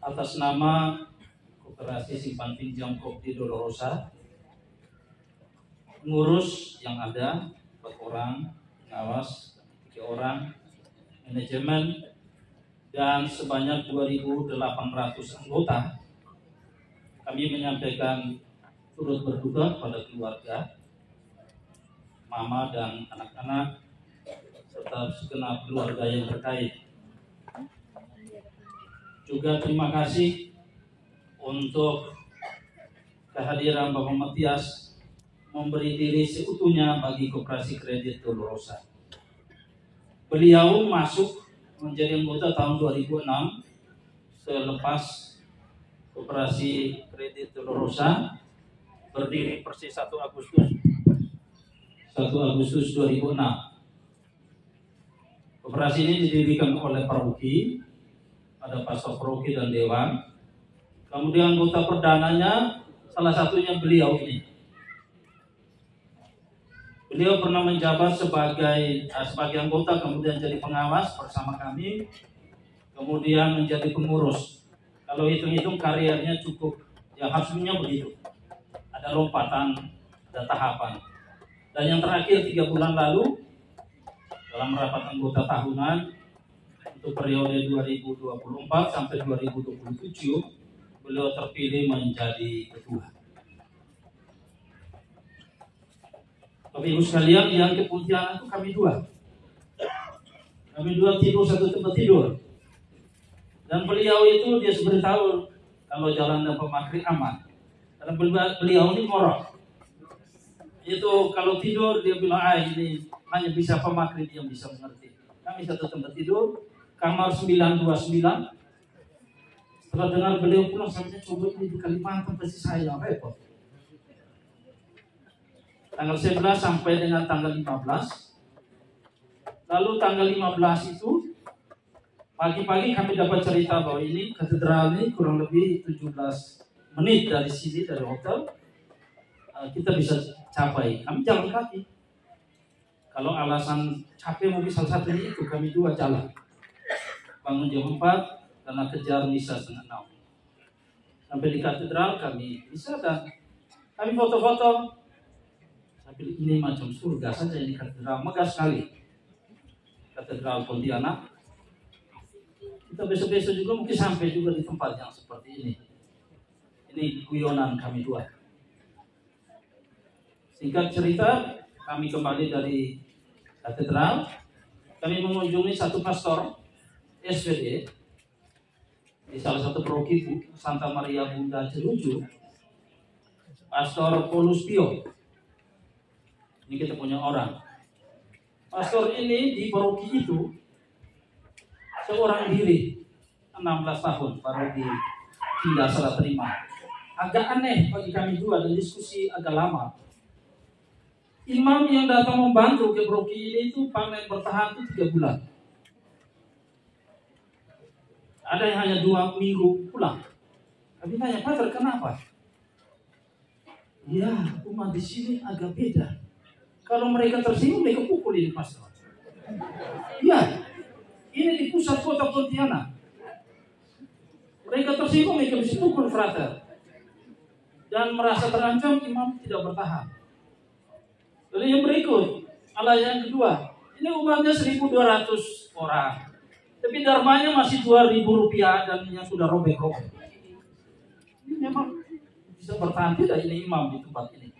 atas nama Koperasi Simpan Pinjam Kopti Dolorosa, pengurus yang ada 4 orang, pengawas 3 orang, manajemen, dan sebanyak 2.800 anggota, kami menyampaikan turut berduka kepada keluarga, mama dan anak-anak, serta segenap keluarga yang terkait. Juga terima kasih untuk kehadiran Bapak Matias memberi diri seutuhnya bagi Koperasi Kredit Dolorosa. Beliau masuk menjadi anggota tahun 2006 selepas Koperasi Kredit Dolorosa berdiri persis 1 Agustus 2006. Koperasi ini didirikan oleh paroki, ada pastor paroki dan dewan. Kemudian anggota perdananya salah satunya beliau ini. Beliau pernah menjabat sebagai anggota, kemudian jadi pengawas bersama kami, kemudian menjadi pengurus. Kalau hitung-hitung karirnya cukup, ya harusnya begitu. Ada lompatan, ada tahapan. Dan yang terakhir 3 bulan lalu, dalam rapat anggota tahunan untuk periode 2024 sampai 2027, beliau terpilih menjadi ketua. Bapak Ibu sekalian, yang ke Pontianak itu kami 2. Kami 2 tidur satu tempat tidur. Dan beliau itu dia beritahu kalau jalan dan pemakri aman. Karena beliau ini ngorok. Itu kalau tidur dia bilang, ini hanya bisa pemakri yang bisa mengerti. Kami satu tempat tidur, kamar 929. Setelah dengar beliau pulang, saya coba ini di Kalimantan pasti saya repot. Tanggal 11 sampai dengan tanggal 15. Lalu tanggal 15 itu pagi-pagi kami dapat cerita bahwa ini katedral ini kurang lebih 17 menit dari sini, dari hotel. Kita bisa capai. Kami jalan kaki. Kalau alasan capek mungkin salah satunya itu, kami 2 jalan. Bangun jam 4 karena kejar misa setengah 6. Sampai di katedral kami bisa dan kami foto-foto. Tapi ini macam surga saja di katedral, megah sekali. Katedral Pontianak. Kita besok-besok juga mungkin sampai juga di tempat yang seperti ini. Ini guyonan kami 2. Singkat cerita, kami kembali dari katedral. Kami mengunjungi satu pastor SVD di salah satu paroki Santa Maria Bunda Ceruju, Pastor Paulus Pio. Ini kita punya orang. Pastor ini di paroki itu seorang diri, 16 tahun baru tidak salah terima. Agak aneh bagi kami 2 dan diskusi agak lama. Imam yang datang membantu ke paroki ini itu panen bertahan itu 3 bulan. Ada yang hanya 2 minggu pulang. Kami tanya, Pater, kenapa? Ya, umat di sini agak beda. Kalau mereka tersinggung, mereka pukul ini pastor. Ya, ini di pusat kota Pontianak. Mereka tersinggung, mereka bisa pukul frater. Dan merasa terancam, imam tidak bertahan. Lalu yang berikut, ala yang kedua. Ini umatnya 1.200 orang. Tapi dharmanya masih 2.000 rupiah dan yang sudah robek-robek. Ini memang bisa bertahan tidak ini imam di tempat ini.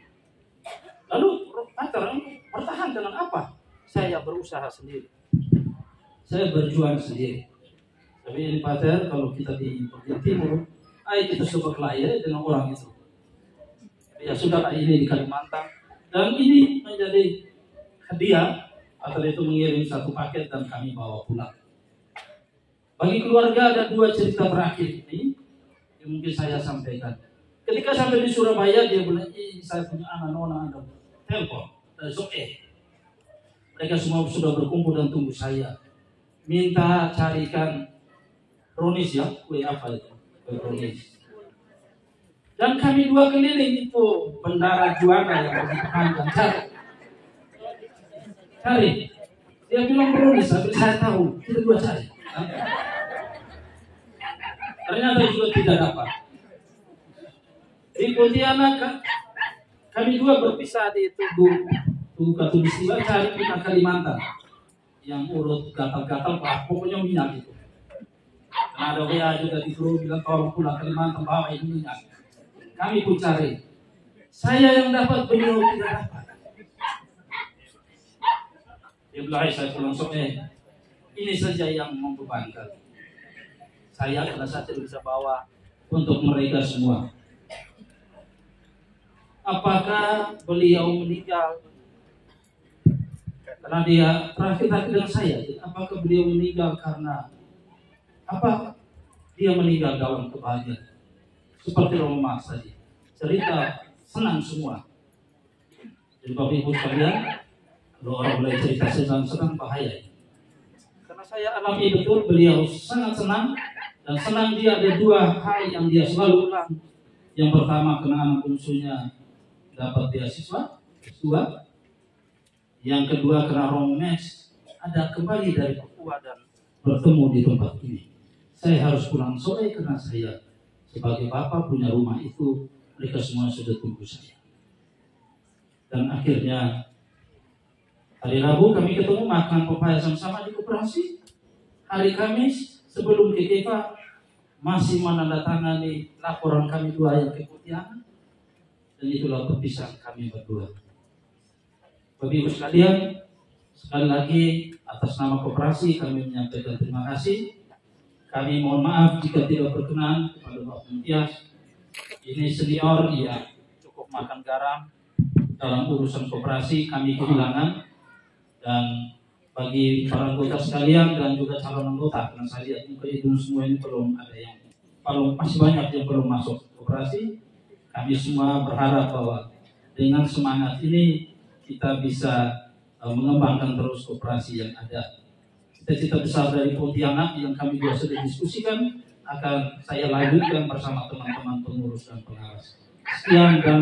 Lalu Pater, bertahan dengan apa? Saya berusaha sendiri. Saya berjuang sendiri. Tapi ini Pater, kalau kita di Timur, ayo kita coba kelaya dengan orang itu. Ya sudahlah, ini di Kalimantan. Dan ini menjadi hadiah. Pater itu mengirim 1 paket dan kami bawa pulang. Bagi keluarga ada 2 cerita terakhir ini yang mungkin saya sampaikan. Ketika sampai di Surabaya, dia bilang, saya punya anak nona ada telepon dari Zoe. Mereka semua sudah berkumpul dan tunggu saya. Minta carikan Ronis ya, kue apa itu? Kue Ronis. Dan kami 2 keliling itu bendara juara yang begitu panjang. Cari. Dia bilang Ronis, tapi saya tahu. Kita 2 cari. Ternyata juga tidak dapat. Di Pontianak kami juga berpisah di Tugu Katulistiwa, cari minyak Kalimantan yang urut gatal-gatal, pokoknya minyak itu. Nah, ada WA juga di grup bilang tolong pulang Kalimantan bawa ini minyak. Kami pun cari. Saya yang dapat, beliau tidak dapat. Dia bilang, saya pulang sore. Ini saja yang membebankan. Saya karena saya tidak bisa bawa untuk mereka semua. Apakah beliau meninggal karena dia terakhir dengan saya? Apakah beliau meninggal karena apa? Dia meninggal dalam kebahagiaan. Seperti Roma tadi. Cerita senang semua. Jadi Bapak Ibu sekalian, kalau orang mulai cerita senang bahaya. Karena saya alami betul, beliau sangat senang. Dan senang dia ada dua hal yang dia selalu ulang. Yang pertama, karena anak bungsunya dapat beasiswa S2. Yang kedua, karena Romes ada kembali dari Papua dan bertemu di tempat ini. Saya harus pulang sore karena saya sebagai bapak punya rumah itu, mereka semua sudah tunggu saya. Dan akhirnya hari Rabu kami ketemu makan pepaya sama-sama di koperasi. Hari Kamis sebelum ke Keva masih menandatangani laporan kami dua yang ke Pontianak, dan itulah perpisahan kami berdua. Bapak Ibu sekalian, sekali lagi atas nama koperasi kami menyampaikan terima kasih. Kami mohon maaf jika tidak berkenan kepada Bapak Mentias. Ini senior yang cukup makan garam dalam urusan koperasi, kami kehilangan. Dan bagi para anggota sekalian dan juga calon anggota, karena saya lihat muka hidung semua ini belum ada yang, masih banyak yang belum masuk koperasi. Kami semua berharap bahwa dengan semangat ini kita bisa mengembangkan terus koperasi yang ada. Cita-cita besar dari Pontianak yang kami juga sudah diskusikan akan saya lanjutkan bersama teman-teman pengurus dan pengawas. Sekian dan